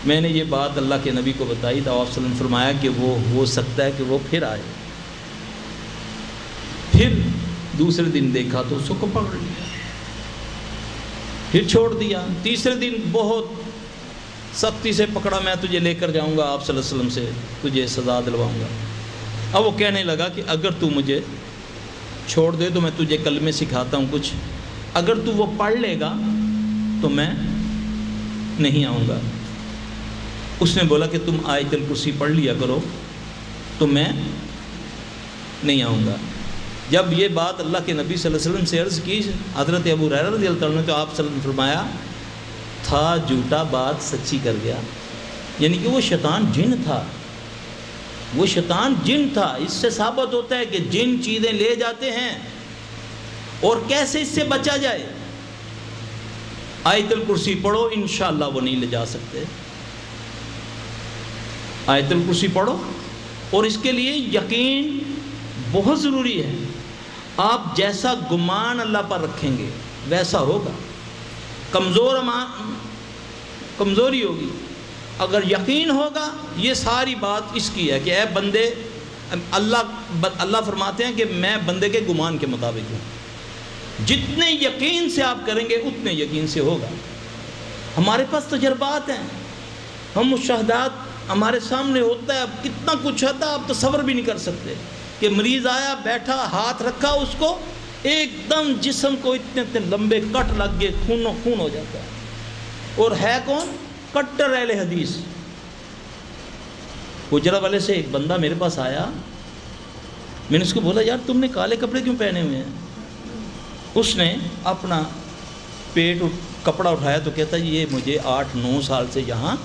میں نے یہ بات اللہ کے نبی کو بتائی تو آپ صلی اللہ علیہ وسلم نے فرمایا کہ وہ ہو سکتا ہے کہ وہ پھر آئے۔ پھر دوسرے دن دیکھا تو اس کو پکڑ لیا، پھر چھوڑ دیا۔ تیسرے دن بہت سختی سے پکڑا، میں تجھے لے کر جاؤں گا آپ صلی اللہ علیہ وسلم سے، تجھے سزا دلواؤں گا۔ اب وہ کہنے لگا کہ اگر تو مجھے چھوڑ دے تو میں تجھے کلمے سکھاتا ہوں کچھ، اگر تو وہ پڑھ لے گا تو میں نہیں آؤں گا۔ اس نے بولا کہ تم آیت الکرسی پڑھ لیا کرو تو میں نہیں آؤں گا۔ جب یہ بات اللہ کے نبی صلی اللہ علیہ وسلم سے عرض کی حضرت ابو ہریرہ رضی اللہ عنہ نے، تو آپ صلی اللہ علیہ وسلم نے فرمایا تھا جھوٹا بات سچی کر گیا، یعنی کہ وہ شیطان جن تھا، وہ شیطان جن تھا۔ اس سے ثابت ہوتا ہے کہ جن چیزیں لے جاتے ہیں اور کیسے اس سے بچا جائے۔ آیت الکرسی پڑھو، انشاءاللہ وہ نہیں لے جا سکتے۔ آیت الکرسی پڑھو، اور اس کے لیے یقین بہت ضروری ہے۔ آپ جیسا گمان اللہ پر رکھیں گے ویسا ہوگا۔ کمزوری ہوگی، اگر یقین ہوگا، یہ ساری بات اس کی ہے کہ اے بندے، اللہ فرماتے ہیں کہ میں بندے کے گمان کے مطابق ہوں۔ جتنے یقین سے آپ کریں گے اتنے یقین سے ہوگا۔ ہمارے پاس تجربات ہیں، ہم مشاہدات ہمارے سامنے ہوتا ہے، اب کتنا کچھ ہوتا ہے آپ تصور بھی نہیں کر سکتے کہ مریض آیا، بیٹھا، ہاتھ رکھا اس کو، ایک دم جسم کو اتنے لمبے کٹ لگ گئے، خون ہو جاتا ہے۔ اور ہے کون؟ کٹر اہل حدیث۔ گجرا والے سے ایک بندہ میرے پاس آیا، میں نے اس کو بولا یار تم نے کالے کپڑے کیوں پہنے ہوئے ہیں؟ اس نے اپنا پیٹ کپڑا اٹھایا تو کہتا یہ مجھے 8-9 سال سے یہاں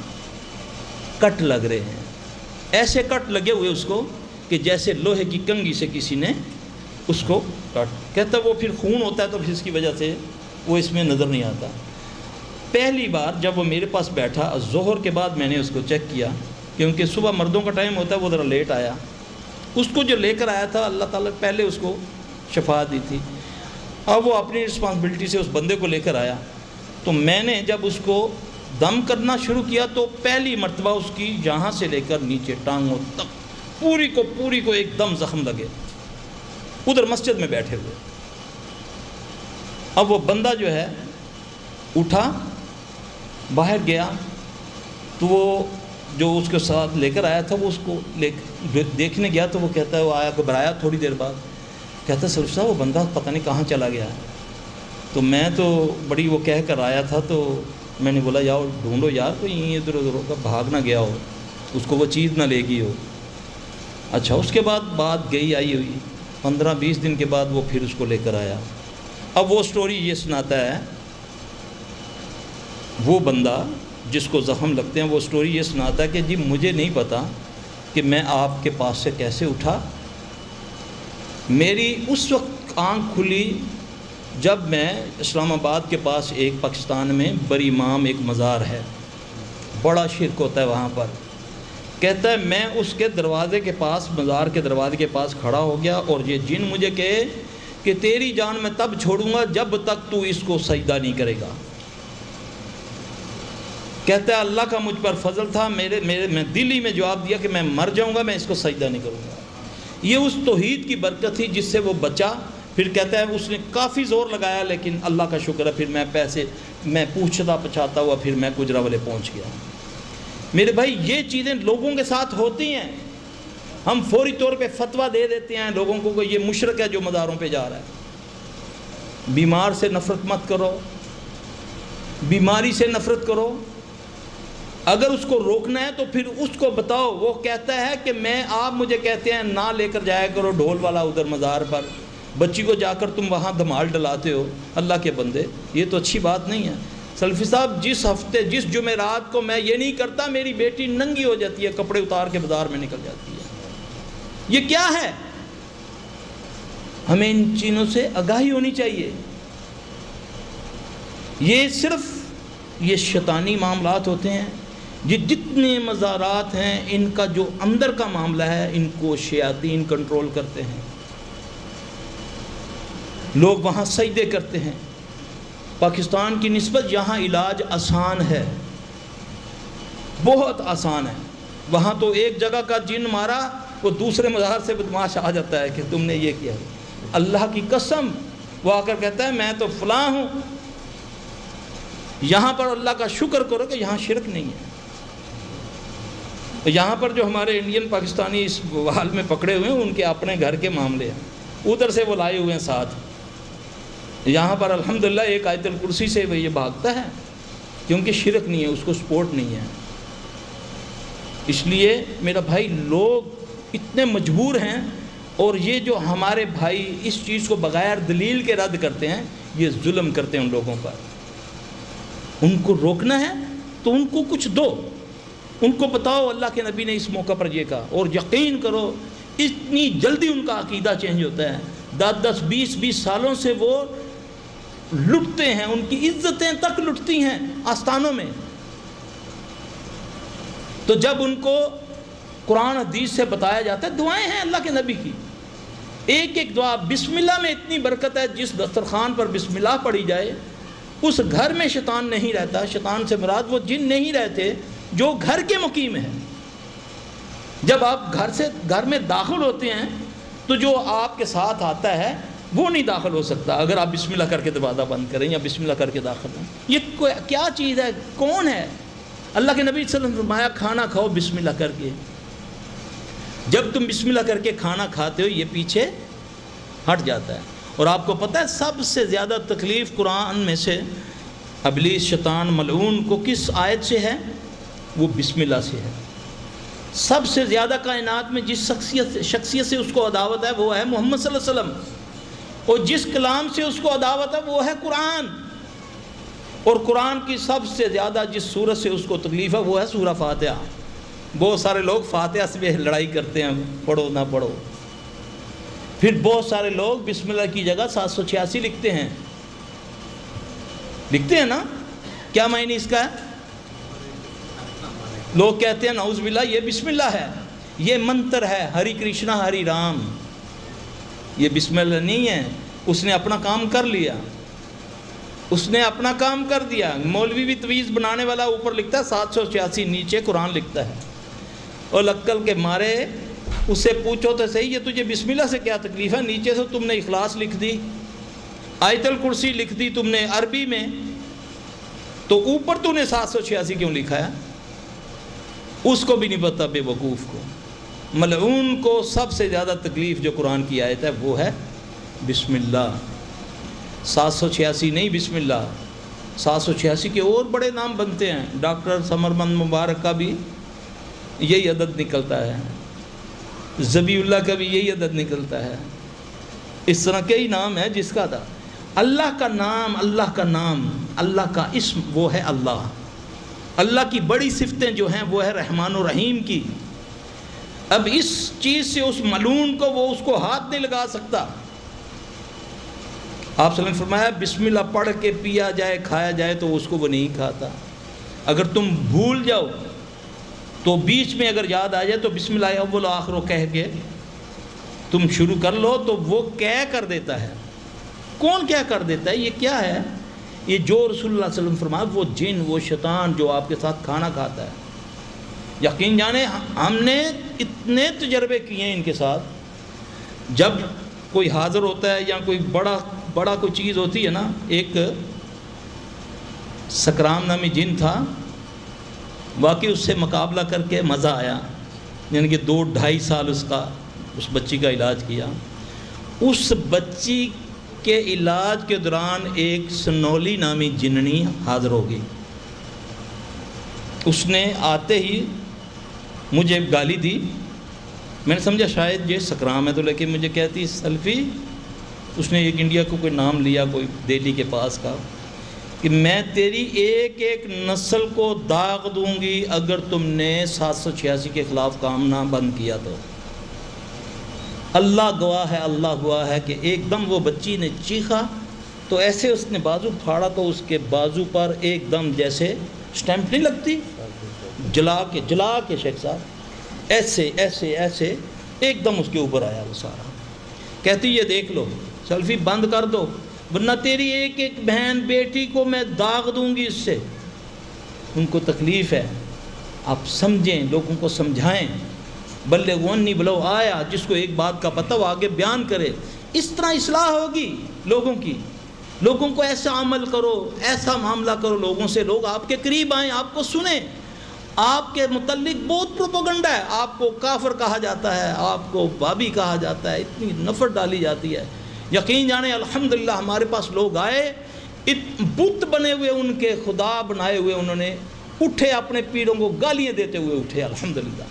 کٹ لگ رہے ہیں، ایسے کٹ لگے ہوئے اس کو کہ جیسے لوہے کی کنگھی سے کسی نے اس کو کٹ، کہتا وہ پھر خون ہوتا ہے تو پھر اس کی وجہ سے وہ اس میں نظر نہیں آتا۔ پہلی بار جب وہ میرے پاس بیٹھا ظہر کے بعد میں نے اس کو چیک کیا، کیونکہ صبح مردوں کا ٹائم ہوتا ہے، وہ ذرا لیٹ آیا۔ اس کو جو لے کر آیا تھا اللہ تعالیٰ پہلے اس کو شفا دی تھی، اب وہ اپنی رسپانسبلٹی سے اس بندے کو لے کر آیا، تو میں نے جب اس کو دم کرنا شروع کیا تو پہلی مرتبہ اس کی یہاں سے لے کر نیچے ٹانگوں تک پوری کو ایک دم زخم لگے، ادھر مسجد میں بیٹھے ہوئے۔ اب وہ بندہ جو ہے اٹھا، باہر گیا، تو وہ جو اس کے ساتھ لے کر آیا تھا وہ اس کو دیکھنے گیا، تو وہ کہتا ہے، وہ آیا گھبرایا تھوڑی دیر بعد، کہتا ہے سرف صاحب وہ بندہ پتہ نہیں کہاں چلا گیا ہے۔ تو میں تو بڑی وہ کہہ کر آیا تھا، تو میں نے بولا یار ڈھونڈو یار کوئی ادھر ادھر ہوگا، بھاگ نہ گیا ہو، اس کو وہ چیز نہ لے گئی ہو۔ اچھا، اس کے بعد بات گئی آئی ہوئی، 15-20 دن کے بعد وہ پھر اس کو لے کر آیا۔ اب وہ سٹوری یہ سناتا ہے، وہ بندہ جس کو زخم لگتے ہیں وہ سٹوری یہ سناتا ہے کہ جی مجھے نہیں پتا کہ میں آپ کے پاس سے کیسے اٹھا، میری اس وقت آنکھ کھلی جب میں اسلام آباد کے پاس ایک پاکستان میں بری امام ایک مزار ہے، بڑا شرک ہوتا ہے وہاں پر، کہتا ہے میں اس کے دروازے کے پاس، مزار کے دروازے کے پاس کھڑا ہو گیا، اور یہ جن مجھے کہے کہ تیری جان میں تب چھوڑوں گا جب تک تو اس کو سجدہ نہیں کرے گا۔ کہتا ہے اللہ کا مجھ پر فضل تھا، میں دل ہی میں جواب دیا کہ میں مر جاؤں گا، میں اس کو سجدہ نہیں کروں گا۔ یہ اس توحید کی برکت تھی جس سے وہ بچا۔ پھر کہتا ہے اس نے کافی زور لگایا، لیکن اللہ کا شکر ہے پھر میں پوچھتا پچھاتا ہوا پھر میں گجرا والے پہنچ گیا۔ میرے بھائی یہ چیزیں لوگوں کے ساتھ ہوتی ہیں، ہم فوری طور پہ فتویٰ دے دیتے ہیں لوگوں کو کہ یہ مشرک ہے جو مزاروں پہ جا رہا ہے۔ بیمار سے نفرت مت کرو، بیماری سے نفرت کرو، اگر اس کو روکنا ہے تو پھر اس کو بتاؤ۔ وہ کہتا ہے کہ آپ مجھے کہتے ہیں نہ لے کر جایا کرو ڈھول والا ادھر مزار پر، بچی کو جا کر تم وہاں دھمال ڈلاتے ہو، اللہ کے بندے یہ تو اچھی بات نہیں ہے۔ سلفی صاحب جس جمعرات کو میں یہ نہیں کرتا میری بیٹی ننگی ہو جاتی ہے، کپڑے اتار کے بازار میں نکل جاتی ہے، یہ کیا ہے؟ ہمیں ان چیزوں سے آگاہی ہونی چاہیے۔ یہ صرف یہ شیطانی معاملات ہوتے ہیں، یہ جتنے مزارات ہیں ان کا جو اندر کا معاملہ ہے ان کو شیاطین کنٹرول کرتے ہیں۔ لوگ وہاں سجدے کرتے ہیں۔ پاکستان کی نسبت یہاں علاج آسان ہے، بہت آسان ہے۔ وہاں تو ایک جگہ کا جن مارا وہ دوسرے مزار سے بدماش آ جاتا ہے کہ تم نے یہ کیا۔ اللہ کی قسم وہ آ کر کہتا ہے میں تو فلاں ہوں۔ یہاں پر اللہ کا شکر کرو کہ یہاں شرک نہیں ہے۔ یہاں پر جو ہمارے انڈین پاکستانی اس حال میں پکڑے ہوئے ہیں ان کے اپنے گھر کے معاملے ہیں، ادھر سے وہ لائے ہوئے ہیں ساتھ۔ یہاں پر الحمدللہ ایک آیت الکرسی سے وہ یہ بھاگتا ہے کیونکہ شرک نہیں ہے، اس کو سپورٹ نہیں ہے۔ اس لیے میرا بھائی لوگ اتنے مجبور ہیں، اور یہ جو ہمارے بھائی اس چیز کو بغیر دلیل کے رد کرتے ہیں یہ ظلم کرتے ہیں ان لوگوں پر۔ ان کو روکنا ہے تو ان کو کچھ دو، ان کو بتاؤ اللہ کے نبی نے اس موقع پر یہ کہا، اور یقین کرو اتنی جلدی ان کا عقیدہ چینج ہوتا ہے۔ 10-10 20-20 سالوں سے وہ لٹتے ہیں، ان کی عزتیں تک لٹتی ہیں آستانوں میں۔ تو جب ان کو قرآن حدیث سے بتایا جاتا ہے، دعائیں ہیں اللہ کے نبی کی، ایک ایک دعا۔ بسم اللہ میں اتنی برکت ہے، جس دسترخوان پر بسم اللہ پڑھی جائے اس گھر میں شیطان نہیں رہتا۔ شیطان سے مراد وہ جن نہیں رہتے جو گھر کے مقیم ہیں۔ جب آپ گھر میں داخل ہوتے ہیں تو جو آپ کے ساتھ آتا ہے وہ نہیں داخل ہو سکتا اگر آپ بسم اللہ کر کے دروازہ بند کریں یا بسم اللہ کر کے داخل ہوں۔ یہ کیا چیز ہے؟ کون ہے؟ اللہ کے نبی صلی اللہ علیہ وسلم نے فرمایا کھانا کھاؤ بسم اللہ کر کے۔ جب تم بسم اللہ کر کے کھانا کھاتے ہو یہ پیچھے ہٹ جاتا ہے۔ اور آپ کو پتہ ہے سب سے زیادہ تکلیف قرآن میں سے ابلیس شیطان ملعون کو کس آیت سے ہے؟ وہ بسم اللہ سے ہے۔ سب سے زیادہ کائنات میں جس شخصیت سے اس کو عداوت ہے وہ ہے محمد صلی اللہ علیہ وسلم، اور جس کلام سے اس کو عداوت ہے وہ ہے قرآن۔ اور قرآن کی سب سے زیادہ جس سورت سے اس کو تکلیف ہے وہ ہے سورہ فاتحہ۔ بہت سارے لوگ فاتحہ سے بھی لڑائی کرتے ہیں، پڑھو نہ پڑھو۔ پھر بہت سارے لوگ بسم اللہ کی جگہ 786 لکھتے ہیں نا؟ کیا معنی اس کا ہے؟ لوگ کہتے ہیں نعوذ باللہ یہ بسم اللہ ہے، یہ منتر ہے، ہری کرشنا ہری رام۔ یہ بسم اللہ نہیں ہے، اس نے اپنا کام کر لیا، اس نے اپنا کام کر دیا۔ مولوی بھی تویز بنانے والا اوپر لکھتا ہے 786، نیچے قرآن لکھتا ہے۔ اور لکل کے مارے اس سے پوچھو تو صحیح یہ تجھے بسم اللہ سے کیا تکلیف ہے؟ نیچے سے تم نے اخلاص لکھ دی، آیت الکرسی لکھ دی تم نے عربی میں، تو اوپر تو نے 786 کیوں لکھا ہے؟ اس کو بھی نہیں پتہ بے وقوف کو۔ ملعون کو سب سے زیادہ تکلیف جو قرآن کی آیت ہے وہ ہے بسم اللہ۔ 786 نہیں، بسم اللہ۔ 786 کے اور بڑے نام بنتے ہیں، ڈاکٹر ثمرمند مبارک کا بھی یہی عدد نکلتا ہے، ذبی اللہ کا بھی یہی عدد نکلتا ہے۔ اس طرح کئی نام ہے جس کا تھا۔ اللہ کا نام، اللہ کا نام، اللہ کا اسم وہ ہے اللہ۔ اللہ کی بڑی صفتیں جو ہیں وہ ہے رحمان و رحیم کی۔ اب اس چیز سے اس ملعون کو وہ اس کو ہاتھ نہیں لگا سکتا۔ آپ صلی اللہ علیہ وسلم نے فرمایا بسم اللہ پڑھ کے پیا جائے کھایا جائے تو اس کو وہ نہیں کھاتا۔ اگر تم بھول جاؤ تو بیچ میں اگر یاد آ جائے تو بسم اللہ اول و آخر کہہ کے تم شروع کر لو تو وہ کیا کر دیتا ہے۔ کون کیا کر دیتا ہے؟ یہ کیا ہے؟ یہ جو رسول اللہ صلی اللہ علیہ وسلم فرمایا وہ جن، وہ شیطان جو آپ کے ساتھ کھانا کھاتا ہے۔ یقین جانے ہم نے اتنے تجربے کیے ہیں ان کے ساتھ۔ جب کوئی حاضر ہوتا ہے یا کوئی بڑا کوئی چیز ہوتی ہے نا، ایک سکرام نامی جن تھا، واقعی اس سے مقابلہ کر کے مزہ آیا، یعنی کہ 2-2.5 سال اس بچی کا علاج کیا۔ اس بچی کے علاج کے دوران ایک سنولی نامی جننی حاضر ہو گئی۔ اس نے آتے ہی مجھے گالی دی، میں نے سمجھا شاید یہ سکرام ہے، تو لیکن مجھے کہتی سلفی، اس نے ایک انڈیا کو کوئی نام لیا کوئی دہلی کے پاس کا، کہ میں تیری ایک ایک نسل کو داغ دوں گی اگر تم نے 786 کے خلاف کام نہ بند کیا تو۔ اللہ گواہ ہے کہ ایک دم وہ بچی نے چیخا تو ایسے اس نے بازو پھاڑا تو اس کے بازو پر ایک دم جیسے سٹیمپ نہیں لگتی، جلا کے شیخ صاحب ایسے ایک دم اس کے اوپر آیا وہ سارا۔ کہتی یہ دیکھ لو سیلفی بند کر دو ورنہ تیری ایک ایک بہن بیٹی کو میں داغ دوں گی اس سے۔ ان کو تکلیف ہے، آپ سمجھیں، لوگوں کو سمجھائیں۔ بلغوا انی ولو آیا، جس کو ایک بات کا پتہ وہ آگے بیان کرے۔ اس طرح اصلاح ہوگی لوگوں کی۔ لوگوں کو ایسا عمل کرو، ایسا معاملہ کرو لوگوں سے، لوگ آپ کے قریب آئیں، آپ کو سنیں۔ آپ کے متعلق بہت پروپیگنڈا ہے، آپ کو کافر کہا جاتا ہے، آپ کو بابی کہا جاتا ہے، اتنی نفرت ڈالی جاتی ہے۔ یقین جانے الحمدللہ ہمارے پاس لوگ آئے، بت بنے ہوئے ان کے خدا بنائے ہوئے، انہوں نے اٹھے اپنے پیروں کو گالیاں دیتے ہوئے اٹھے الحمدللہ۔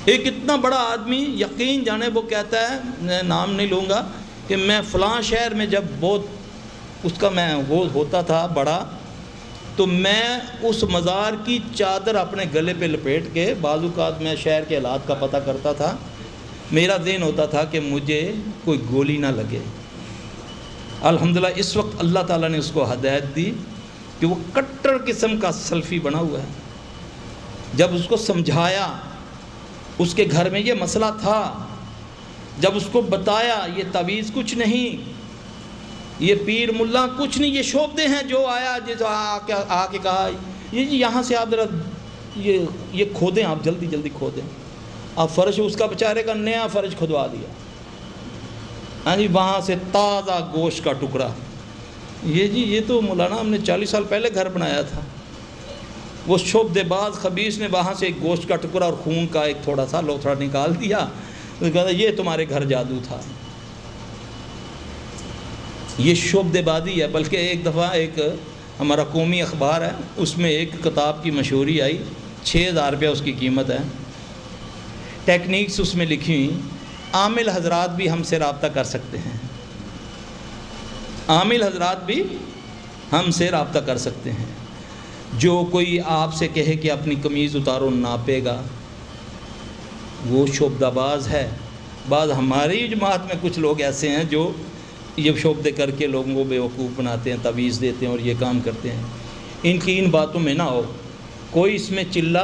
ایک اتنا بڑا آدمی یقین جانے وہ کہتا ہے، میں نام نہیں لوں گا، کہ میں فلاں شہر میں جب بہت اس کا میں وہ ہوتا تھا بڑا، تو میں اس مزار کی چادر اپنے گلے پہ لپیٹ کے بعض اوقات میں شہر کے حالات کا پتہ کرتا تھا۔ میرا ذہن ہوتا تھا کہ مجھے کوئی گولی نہ لگے۔ الحمدللہ اس وقت اللہ تعالیٰ نے اس کو ہدایت دی کہ وہ کٹر قسم کا سلفی بنا ہوا ہے۔ جب اس کو سمجھایا اس کے گھر میں یہ مسئلہ تھا، جب اس کو بتایا یہ تعویذ کچھ نہیں، یہ پیر ملا کچھ نہیں، یہ شعبدے ہیں، جو آیا جس آ کے کہا یہ یہاں سے آپ ذرا یہ کھودیں، آپ جلدی جلدی کھودیں، آپ فرش اس کا بیچارے کا نیا فرش کھدوا دیا، ہاں جی، وہاں سے تازہ گوشت کا ٹکڑا، یہ تو مولانا ہم نے 40 سال پہلے گھر بنایا تھا، وہ شعبدے باز خبیث نے وہاں سے ایک گوشت کا ٹکڑا اور خون کا ایک تھوڑا سا لوتھڑا نکال دیا، کہا یہ تمہارے گھر جادو تھا۔ یہ شعبدے بازی ہے۔ بلکہ ایک دفعہ ایک ہمارا قومی اخبار ہے، اس میں ایک کتاب کی مشہوری آئی، 6000 روپیہ اس کی قیمت ہے، ٹیکنیکس اس میں لکھی ہوئی، عامل حضرات بھی ہم سے رابطہ کر سکتے ہیں، عامل حضرات بھی ہم سے رابطہ کر سکتے ہیں، جو کوئی آپ سے کہے کہ اپنی قمیض اتارو ناپے گا وہ شعبدہ باز ہے۔ بعض ہماری جماعت میں کچھ لوگ ایسے ہیں جو یہ شعبدے کر کے لوگوں کو بیوقوف بناتے ہیں، تعویذ دیتے ہیں اور یہ کام کرتے ہیں۔ ان باتوں میں نہ ہو، کوئی اس میں چلہ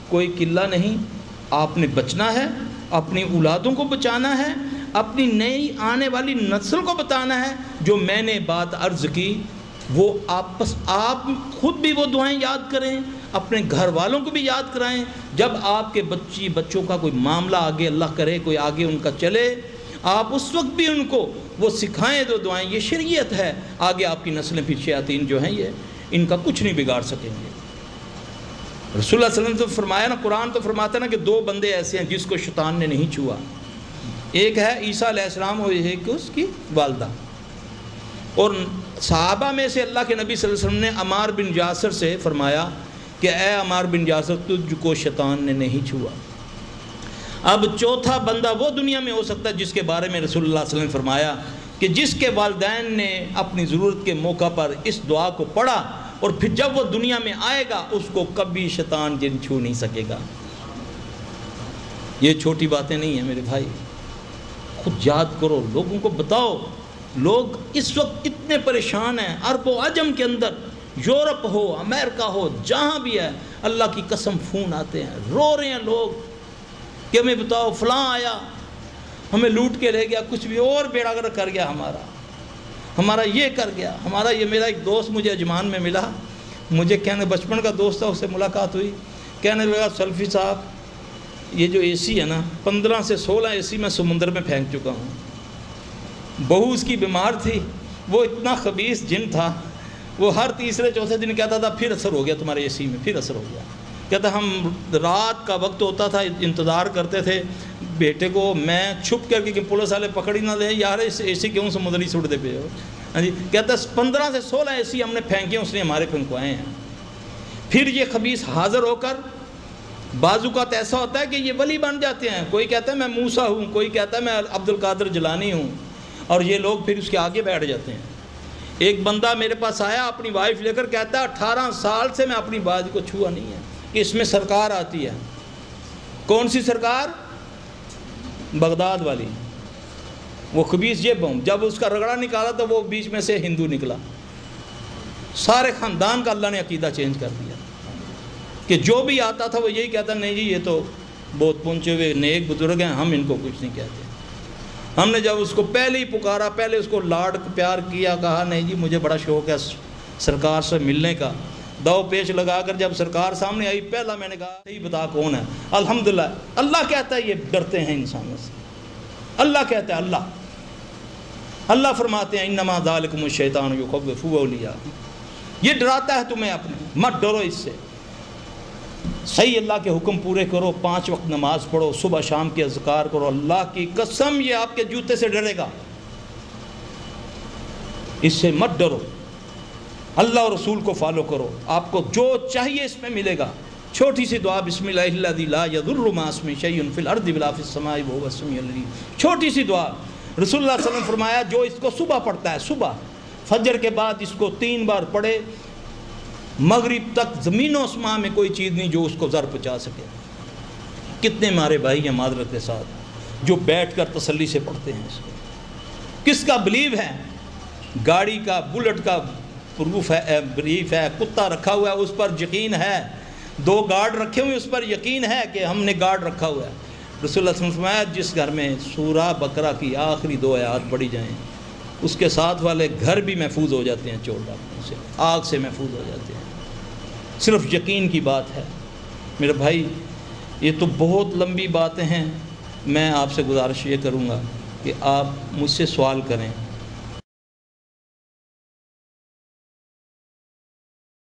کوئی قلہ نہیں، آپ نے بچنا ہے، اپنی اولادوں کو بچانا ہے، اپنی نئی آنے والی نسل کو بتانا ہے۔ جو میں نے بات عرض کی وہ آپ خود بھی وہ دعائیں یاد کریں، اپنے گھر والوں کو بھی یاد کرائیں، جب آپ کے بچوں کا کوئی معاملہ آگے اللہ کرے کوئی آگے ان کا چلے، آپ اس وقت بھی ان کو وہ سکھائیں دو دعائیں۔ یہ شریعت ہے، آگے آپ کی نسلیں پھر شیاطین جو ہیں یہ ان کا کچھ نہیں بگاڑ سکیں گے۔ رسول اللہ صلی اللہ علیہ وسلم تو فرمایا نا، قرآن تو فرماتا ہے نا کہ 2 بندے ایسے ہیں جس کو شیطان نے نہیں چھوا، ایک ہے عیسیٰ علیہ السلام اور ایک اس کی والدہ۔ اور صحابہ میں سے اللہ کے نبی صلی اللہ علیہ وسلم نے عمار بن یاسر سے فرمایا کہ اے عمار بن یاسر تجھ کو شیطان نے نہیں چھوا۔ اب چوتھا بندہ وہ دنیا میں ہو سکتا ہے جس کے بارے میں رسول اللہ صلی اللہ علیہ وسلم نے فرمایا کہ جس کے والدین نے اپنی ضرورت کے موقع پر اس دعا کو پڑھا اور پھر جب وہ دنیا میں آئے گا اس کو کبھی شیطان جن چھو نہیں سکے گا۔ یہ چھوٹی باتیں نہیں ہیں میرے بھائی، خود یاد کرو، لوگوں کو بتاؤ۔ لوگ اس وقت اتنے پریشان ہیں، عرب و عجم کے اندر، یورپ ہو امریکہ ہو جہاں بھی ہے، اللہ کی قسم فون آتے ہیں، رو رہے ہیں لوگ کہ ہمیں بتاؤ فلاں آیا ہمیں لوٹ کے لے گیا، کچھ بھی اور بیڑا گرک کر گیا، ہمارا یہ کر گیا، ہمارا یہ۔ میرا ایک دوست مجھے اجمان میں ملا، مجھے کہنے بچپن کا دوست تھا، اس سے ملاقات ہوئی، کہنے لگا سلفی صاحب یہ جو اے سی ہے نا 15 سے 16 اے سی میں سمندر میں پھینک چکا ہوں۔ بہو اس کی بیمار تھی، وہ اتنا خبیث جن تھا، وہ ہر تیسرے چوتھے دن کہتا تھا پھر اثر ہو گیا تمہارے اے سی میں، پھر اثر ہو گیا۔ کہتا ہم رات کا وقت ہوتا تھا انتظار کرتے تھے بیٹے کو، میں چھپ کر کے کہ پولیس والے پکڑ ہی نہ لیں، یار اس اے سی کیوں سمندر ہی سٹ دے پہ ہو۔ ہاں جی، کہتا 15 سے 16 اے سی ہم نے پھینکے، اس نے ہمارے پھینکوائے ہیں۔ پھر یہ خبیث حاضر ہو کر بعض اوقات ایسا ہوتا ہے کہ یہ ولی بن جاتے ہیں، کوئی کہتا ہے میں موسیٰ ہوں، کوئی کہتا ہے میں عبد القادر جیلانی ہوں، اور یہ لوگ پھر اس کے آگے بیٹھ جاتے ہیں۔ ایک بندہ میرے پاس آیا اپنی وائف لے کر، کہتا ہے 18 سال سے میں اپنی باز کو چھوا نہیں ہے کہ اس میں سرکار آتی ہے۔ کون سی سرکار؟ بغداد والی۔ وہ خبیث یہ بم جب اس کا رگڑا نکالا تو وہ بیچ میں سے ہندو نکلا، سارے خاندان کا اللہ نے عقیدہ چینج کر دیا کہ جو بھی آتا تھا وہ یہی کہتا نہیں جی یہ تو بہت پہنچے ہوئے نیک بزرگ ہیں، ہم ان کو کچھ نہیں کہتے۔ ہم نے جب اس کو پہلے ہی پکارا، پہلے اس کو لاڈ پیار کیا، کہا نہیں جی مجھے بڑا شوق ہے سرکار سے ملنے کا، دو پیش لگا کر جب سرکار سامنے آئی پہلا میں نے کہا صحیح بتا کون ہے؟ الحمدللہ اللہ کہتا ہے یہ ڈرتے ہیں انسانوں سے، اللہ کہتا ہے، اللہ فرماتے ہیں انما ذالکم الشیطان یخوف اولیاءہ، یہ ڈراتا ہے تمہیں اپنے، مت ڈرو اس سے، صحیح اللہ کے حکم پورے کرو، 5 وقت نماز پڑھو، صبح شام کے اذکار کرو، اللہ کی قسم یہ آپ کے جوتے سے ڈرے گا، اس سے مت ڈرو، اللہ اور رسول کو فالو کرو، آپ کو جو چاہیے اس میں ملے گا۔ چھوٹی سی دعا بسم اللہ الذی لا یضر مع اسمہ شیء فی الارض ولا فی السماء وهو السمیع العلیم، چھوٹی سی دعا۔ رسول اللہ صلی اللہ علیہ وسلم فرمایا جو اس کو صبح پڑھتا ہے، صبح فجر کے بعد اس کو 3 بار پڑھے، مغرب تک زمین و آسمان میں کوئی چیز نہیں جو اس کو ضر پہنچا سکے۔ کتنے ہمارے بھائی ہیں معذرت کے ساتھ جو بیٹھ کر تسلی سے پڑھتے ہیں اس کو۔ کس کا بلیو ہے؟ گاڑی کا، بلٹ کا پروف ہے، بریف ہے، کتا رکھا ہوا ہے اس پر یقین ہے، 2 گارڈ رکھے ہوئے اس پر یقین ہے کہ ہم نے گارڈ رکھا ہوا ہے، رسول اللہ صلی اللہ علیہ وسلم نے فرمایا جس گھر میں سورہ بقرہ کی آخری 2 آیات پڑھی جائیں اس کے ساتھ والے گھر بھی محفوظ ہو جاتے ہیں چور ڈاکوں سے، آگ سے محفوظ ہو جاتے ہیں۔ صرف یقین کی بات ہے میرے بھائی، یہ تو بہت لمبی باتیں ہیں، میں آپ سے گزارش یہ کروں گا کہ آپ مجھ سے سوال کریں